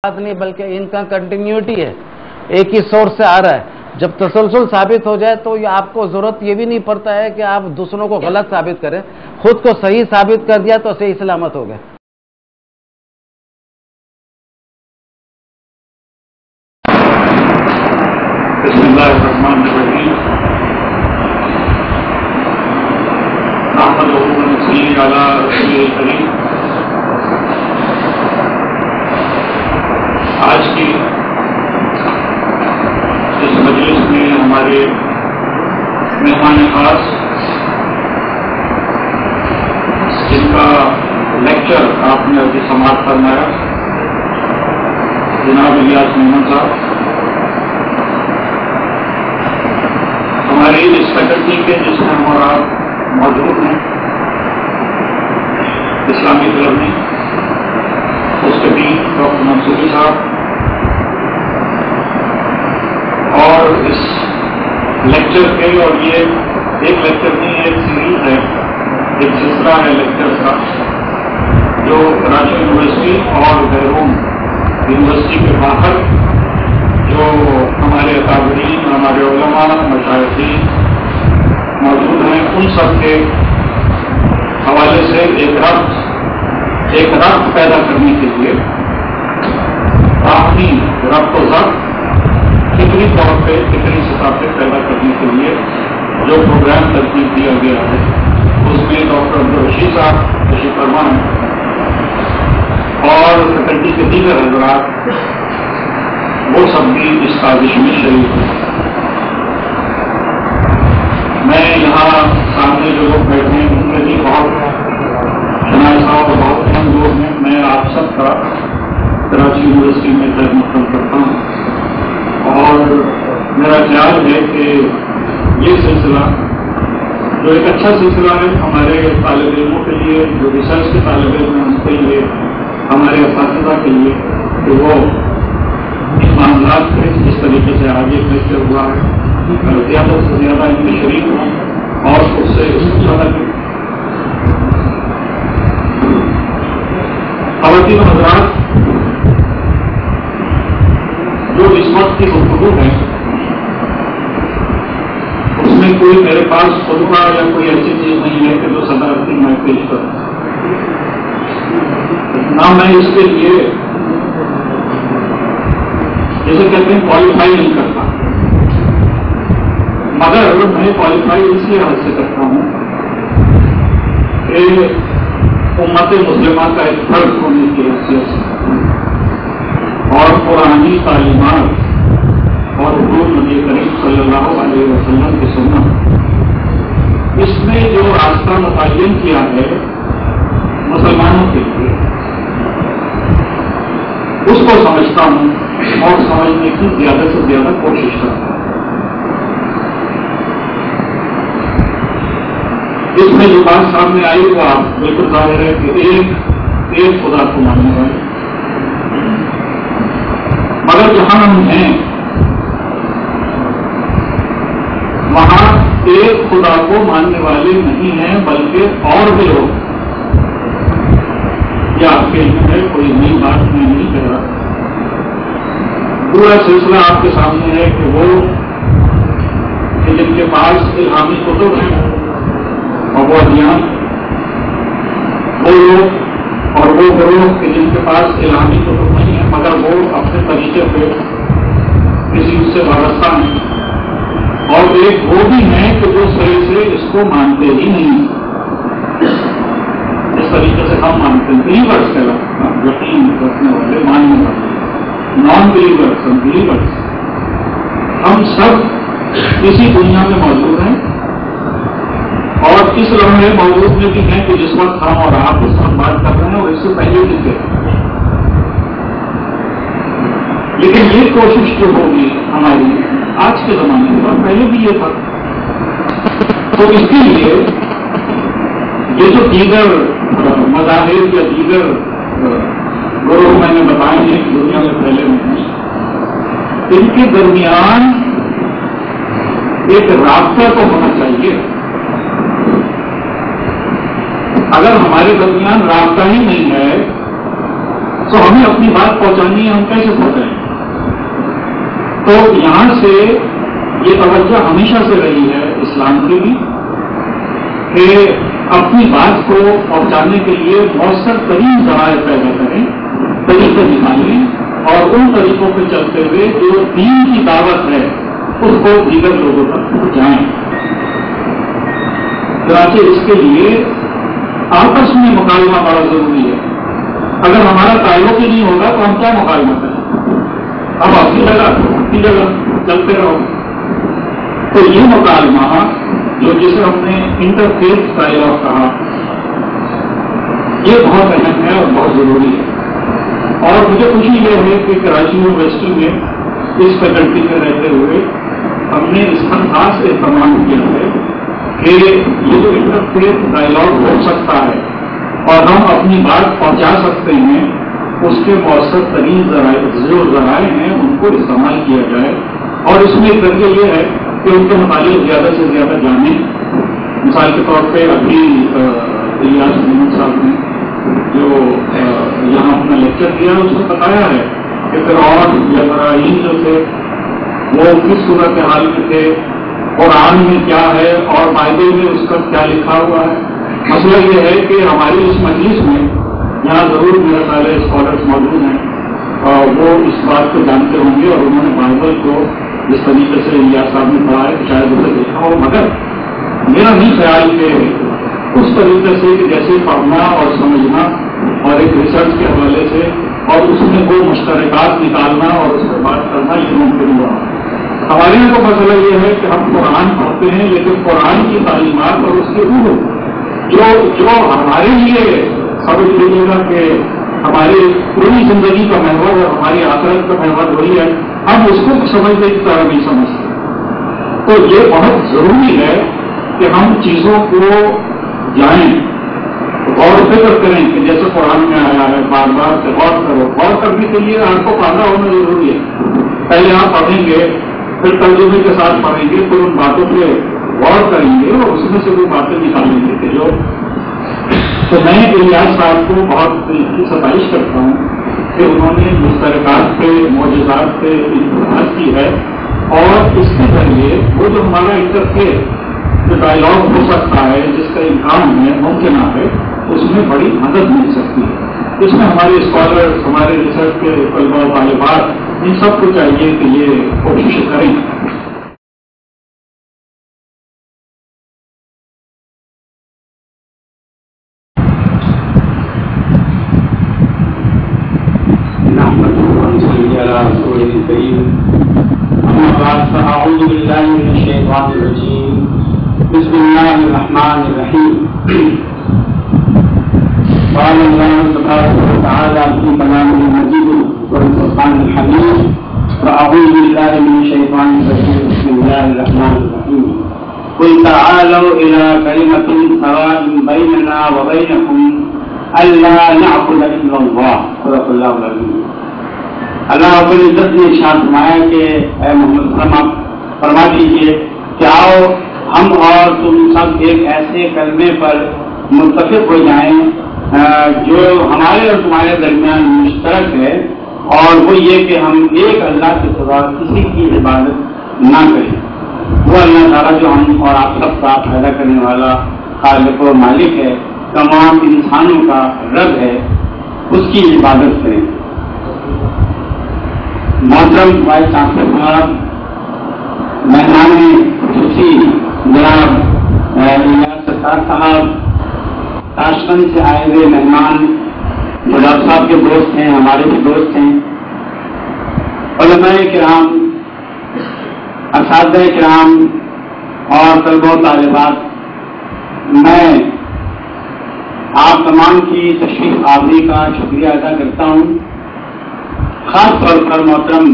بات نہیں بلکہ ان کا کنٹینیوٹی ہے، ایک ہی سورس سے آ رہا ہے۔ جب تسلسل ثابت ہو جائے تو آپ کو ضرورت یہ بھی نہیں پڑتا ہے کہ آپ دوسروں کو غلط ثابت کریں، خود کو صحیح ثابت کر دیا تو صحیح سلامت ہو گئے۔ بسم اللہ الرحمن الرحیم۔ نحمدہ و نصلی علی رسول الکریم۔ آج کی اس مجلس میں ہمارے مہمان خاص جن کا لیکچر آپ نے ابھی سماعت فرمایا، جناب الیاس محمد صاحب، ہماری اس فیکلٹی کے جس میں ہم اور آپ موجود ہیں اسلامی کلب میں، اس کے بھی ڈاکٹر منصوری صاحب، اور اس لیکچر کے، اور یہ ایک لیکچر نہیں ہے، ایک سیریز ہے، ایک سلسلہ ہے لیکچر کا جو کراچی یونیورسٹی اور بیرون یونیورسٹی کے باہر جو ہمارے اکابرین، ہمارے علماء، مشائخین موجود ہیں، ان سب کے حوالے سے ایک ربط پیدا کرنے کے لیے، باہمی ربط و ضبط فکری طور پہ، فکری سطح پہ پیدا کرنے کے لیے جو پروگرام ترتیب دیا گیا ہے، اس میں ڈاکٹر عبدالرشید صاحب تشریف فرما ہیں اور فیکلٹی کے دیگر حضرات، وہ سب بھی اس سازش میں شریک ہیں۔ میں یہاں سامنے جو لوگ بیٹھے ہیں ان میں بھی بہت شنائی صاحب اور بہت اہم لوگ ہیں۔ میں آپ سب کا کراچی یونیورسٹی میں خیر مقدم کرتا ہوں، اور میرا خیال ہے کہ یہ سلسلہ جو ایک اچھا سلسلہ ہے ہمارے طالب علموں کے لیے، جو ریسرچ کے طالب علم ہیں ان کے لیے، ہمارے اساتذہ کے لیے، کہ وہ اس معاملات سے جس طریقے سے آگے لیکچر ہوا ہے زیادہ سے زیادہ ان میں شریک ہوں اور اس سے استفادہ کریں۔ خواتین و حضرات، جو اس وقت کی گفتگو ہے اس میں کوئی میرے پاس خطبہ یا کوئی ایسی چیز نہیں ہے کہ جو صدارتی میں پیش کروں، نہ میں اس کے لیے جیسے کہتے ہیں کوالیفائی نہیں کرتا، مگر میں کوالیفائی اس لیے حد سے کرتا ہوں کہ امت مسلمہ کا ایک فرد ہونے کی حیثیت سے اور قرآنی تعلیمات اور حضور نبی کریم صلی اللہ علیہ وسلم کی سنت، اس میں جو راستہ متعین کیا ہے مسلمانوں کے لیے، اس کو سمجھتا ہوں اور سمجھنے کی زیادہ سے زیادہ کوشش کرتا ہوں۔ اس میں جو بات سامنے آئی وہ آپ بالکل ظاہر ہے کہ ایک خدا کو ماننے والے، مگر جہاں ہم ہیں وہاں ایک خدا کو ماننے والے نہیں ہیں بلکہ اور بھی لوگ، یہ آپ کے علم ہے، کوئی نئی بات میں نہیں کہہ رہا، پورا سلسلہ آپ کے سامنے ہے کہ وہ کہ جن کے پاس الہامی کتب ہیں اور وہ ادیان، وہ لوگ اور وہ گروہ کہ جن کے پاس الہامی کتب نہیں ہے مگر وہ اپنے طریقے پہ کسی سے وابستہ ہیں، اور ایک وہ بھی ہیں کہ جو صحیح سے اس کو مانتے ہی نہیں، اس طریقے سے ہم مانتے ہیں بلیورس کہلاتے ہیں، یقین رکھنے والے، ماننے والے، نان بلیورس، ہم بلیورس، ہم سب اسی دنیا میں موجود ہیں اور اس لمحے موجود میں بھی ہیں کہ جس وقت ہم اور آپ اس وقت بات کر رہے ہیں اور اس سے پہلے بھی تھے، لیکن یہ کوشش جو ہوگی ہماری آج کے زمانے میں اور پہلے بھی یہ تھا، تو اس کے لیے یہ جو دیگر مذاہب یا دیگر گروہ میں نے بتائے ہیں دنیا میں پہلے میں، ان کے درمیان ایک رابطہ تو ہونا چاہیے۔ اگر ہمارے درمیان رابطہ ہی نہیں ہے، تو ہمیں اپنی بات پہنچانی ہے، ہم کیسے پہنچائیں؟ تو یہاں سے یہ توجہ ہمیشہ سے رہی ہے اسلام کی بھی کہ اپنی بات کو پہنچانے کے لیے مؤثر ترین ذرائع پیدا کریں، طریقے نکالیں اور ان طریقوں پہ چلتے ہوئے جو دین کی دعوت ہے اس کو دیگر لوگوں تک پہنچائیں۔ چنانچہ اس کے لیے آپس میں مکالمہ بڑا ضروری ہے۔ اگر ہمارا تعلق ہی نہیں ہوگا تو ہم کیا مکالمہ کریں؟ اب اپنی جگہ چلتے رہو۔ تو یہ مکالمہ جو جسے ہم نے انٹرفیس ڈائلاگ کہا، یہ بہت اہم ہے اور بہت ضروری ہے۔ اور مجھے خوشی یہ ہے کہ کراچی یونیورسٹی میں اس فیکلٹی میں رہتے ہوئے ہم نے اس پر خاص اہتمام کیا ہے کہ یہ جو انٹرفیس ڈائلاگ ہو سکتا ہے اور ہم اپنی بات پہنچا سکتے ہیں، اس کے مؤثر ترین ذرائع ہیں ان کو استعمال کیا جائے۔ اور اس میں ذریعہ یہ ہے کہ ان کے متعلق زیادہ سے زیادہ جانیں۔ مثال کے طور پہ ابھی ریاض محمد صاحب نے جو یہاں اپنا لیکچر دیا اس نے بتایا ہے کہ فرعون یا ابراہیم جو تھے وہ کس صورت حال میں تھے، قرآن میں کیا ہے اور بائبل میں اس کا کیا لکھا ہوا ہے۔ مسئلہ یہ ہے کہ ہماری اس مجلس میں یہاں ضرور میرا خیال ہے اسکالرس موجود ہیں اور وہ اس بات کو جانتے ہوں گے اور انہوں نے بائبل کو جس طریقے سے ریاض صاحب نے پڑھا ہے شاید اسے دیکھا ہو، مگر میرا نہیں خیال کہ اس طریقے سے کہ جیسے پڑھنا اور سمجھنا اور ایک ریسرچ کے حوالے سے اور اس میں کوئی مشترکات نکالنا اور اس پر بات کرنا یہ ممکن ہوا۔ ہمارے یہاں کا مسئلہ یہ ہے کہ ہم قرآن پڑھتے ہیں لیکن قرآن کی تعلیمات اور اس کے روح جو ہمارے لیے سمجھ لیجیے گا کہ ہماری پوری زندگی کا محور اور ہماری آخرت کا محور وہی ہے، ہم اس کو سمجھنے کی طرح نہیں سمجھتے۔ تو یہ بہت ضروری ہے کہ ہم چیزوں کو جائیں، غور و فکر کریں کہ جیسے قرآن میں آیا ہے بار بار سے غور کرو۔ غور کرنے کے لیے آپ کو پانا ہونا ضروری ہے۔ پہلے آپ پڑھیں گے، پھر ترجمے کے ساتھ پڑھیں گے، پھر ان باتوں پہ غور کریں گے اور اس میں سے وہ باتیں نکالیں گے کہ جو تو میں الیاس صاحب کو بہت ستائش کرتا ہوں کہ انہوں نے مشترکات پہ معجزات پہ بات کی ہے اور اس کے ذریعے وہ جو ہمارا انٹرفیس جو ڈائلاگ ہو سکتا ہے جس کا امکان ہے ممکنہ ہے اس میں بڑی مدد مل سکتی ہے۔ اس میں ہمارے اسکالرس ہمارے ریسرچ کے طلباء و طالبات ان سب کو چاہیے کہ یہ کوشش کریں۔ أعوذ بالله من الشيطان الرجيم بسم الله الرحمن الرحيم قال الله تبارك وتعالى في كلامه المجيد والفرقان الحميد فأعوذ بالله من الشيطان الرجيم بسم الله الرحمن الرحيم قل تعالوا إلى كلمة سواء بيننا وبينكم ألا نعبد إلا الله صدق الله العظيم۔ اللہ رب العزت نے ارشاد فرمایا کہ اے محمد فرما دیجیے کہ آؤ ہم اور تم سب ایک ایسے کلمے پر متفق ہو جائیں جو ہمارے اور تمہارے درمیان مشترک ہے، اور وہ یہ کہ ہم ایک اللہ کے سوا کسی کی عبادت نہ کریں۔ وہ اللہ تعالیٰ جو ہم اور آپ سب کا پیدا کرنے والا خالق و مالک ہے، تمام انسانوں کا رب ہے، اس کی عبادت کریں۔ محترم وائس چانسلر صاحب، مہمان خصوصی جناب الیاس ستار صاحب، تاشقند سے آئے ہوئے مہمان جو ڈاکٹر صاحب کے دوست ہیں، ہمارے بھی دوست ہیں، علماء کرام، اساتذہ کرام اور طلباء و طالبات، میں آپ تمام کی تشریف آوری کا شکریہ ادا کرتا ہوں۔ خاص طور پر محترم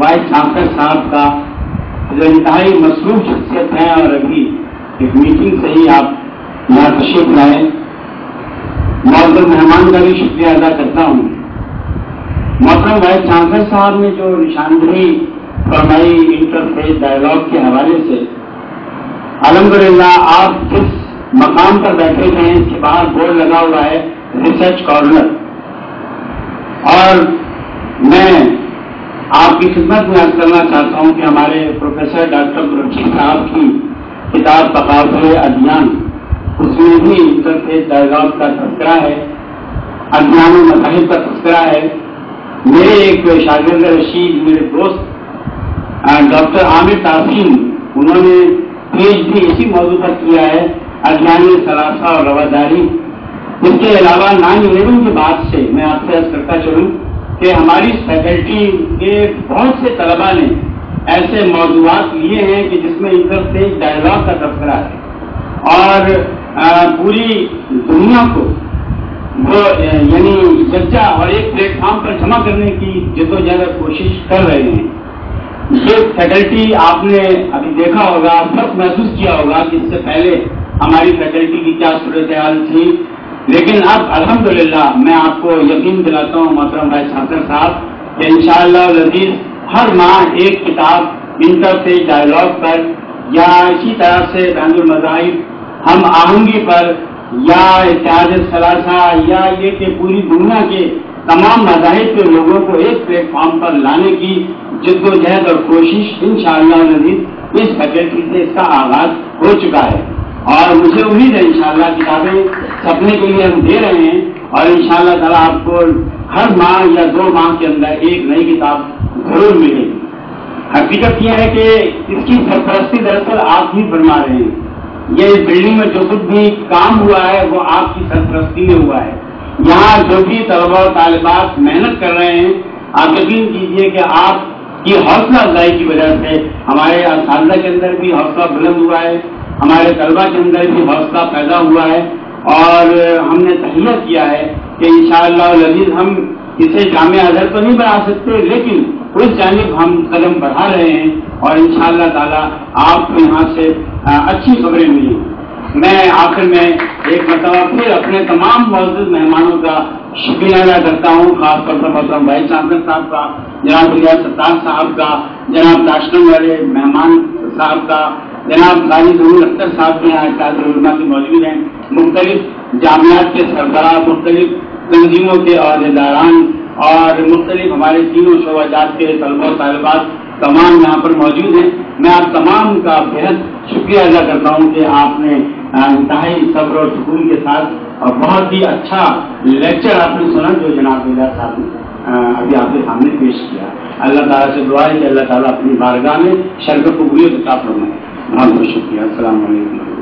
وائس چانسلر صاحب کا جو انتہائی مصروف شخصیت ہے اور ابھی ایک میٹنگ سے ہی آپ یہاں تشریف لائے، محترم مہمان کا بھی شکریہ ادا کرتا ہوں۔ محترم وائس چانسلر صاحب نے جو نشاندہی فرمائی انٹرفیس ڈائلاگ کے حوالے سے، الحمدللہ آپ جس مقام پر بیٹھے ہیں اس کے باہر بورڈ لگا ہوا ہے ریسرچ کارنر، اور میں آپ کی خدمت میں عرض کرنا چاہتا ہوں کہ ہمارے پروفیسر ڈاکٹر قریشی صاحب کی کتاب تقابل ادیان، اس میں بھی انٹرفیس ڈائیلاگ کا تذکرہ ہے، ادیان و مذاہب کا تذکرہ ہے۔ میرے ایک شاگرد رشید، میرے دوست ڈاکٹر عامر تاسین، انہوں نے PhD اسی موضوع پر کیا ہے، ادیان ثلاثہ اور رواداری۔ اس کے علاوہ 9/11 کے بعد سے میں آپ سے عرض کرتا چلوں کہ ہماری فیکلٹی کے بہت سے طلباء نے ایسے موضوعات لیے ہیں کہ جس میں انٹرفیس ڈائیلاگ کا تذکرہ ہے، اور پوری دنیا کو وہ یعنی یکجا اور ایک پلیٹ فارم پر جمع کرنے کی جدوجہد کوشش کر رہے ہیں۔ یہ فیکلٹی آپ نے ابھی دیکھا ہوگا، فرق محسوس کیا ہوگا کہ اس سے پہلے ہماری فیکلٹی کی کیا صورتحال تھی، لیکن اب الحمدللہ میں آپ کو یقین دلاتا ہوں محترم بھائی چھاکر صاحب کہ انشاءاللہ العزیز ہر ماہ ایک کتاب انٹرفیس ڈائیلاگ پر یا اسی طرح سے بین المذاہب ہم آہنگی پر یا اتحاد ثلاثہ یا یہ کہ پوری دنیا کے تمام مذاہب کے لوگوں کو ایک پلیٹ فارم پر لانے کی جدوجہد اور کوشش انشاءاللہ العزیز اس فیکلٹی سے اس کا آغاز ہو چکا ہے، اور مجھے امید ہے انشاءاللہ کتابیں چھپنے کے لیے ہم دے رہے ہیں، اور انشاءاللہ تعالیٰ آپ کو ہر ماہ یا 2 ماہ کے اندر ایک نئی کتاب ضرور ملے گی۔ حقیقت یہ ہے کہ اس کی سرپرستی دراصل آپ ہی فرما رہے ہیں، یہ اس بلڈنگ میں جو کچھ بھی کام ہوا ہے وہ آپ کی سرپرستی میں ہوا ہے۔ یہاں جو بھی طلباء و طالبات محنت کر رہے ہیں، آپ یقین کیجئے کہ آپ کی حوصلہ افزائی کی وجہ سے ہمارے اساتذہ کے اندر بھی حوصلہ بلند ہوا ہے، ہمارے طلباء کے اندر بھی حوصلہ پیدا ہوا ہے، اور ہم نے تہیہ کیا ہے کہ انشاءاللہ العزیز ہم اسے جامع ازہر تو نہیں بنا سکتے، لیکن اس جانب ہم قدم بڑھا رہے ہیں، اور انشاءاللہ تعالیٰ آپ کو یہاں سے اچھی خبریں ملی۔ میں آخر میں ایک مرتبہ پھر اپنے تمام معزز مہمانوں کا شکریہ ادا کرتا ہوں، خاص طور پر محترم بھائی چاندر صاحب کا، جناب الیاس ستار صاحب کا، جناب ناشنل والے مہمان صاحب کا، جناب غازی ظہور اختر صاحب کے یہاں اتحاد علماء کے موجود ہیں، مختلف جامعات کے سربراہ، مختلف تنظیموں کے عہدیداران اور مختلف ہمارے تینوں شعبہ جات کے طلباء و طالبات تمام یہاں پر موجود ہیں۔ میں آپ تمام کا بہت شکریہ ادا کرتا ہوں کہ آپ نے انتہائی صبر اور سکون کے ساتھ اور بہت ہی اچھا لیکچر آپ نے سنا جو جناب الیاس صاحب نے ابھی آپ کے سامنے پیش کیا۔ اللہ تعالیٰ سے دعا ہے کہ اللہ تعالیٰ اپنی بارگاہ میں شرکت قبولیت عطا فرمائے۔ بہت بہت شکریہ۔ السلام علیکم۔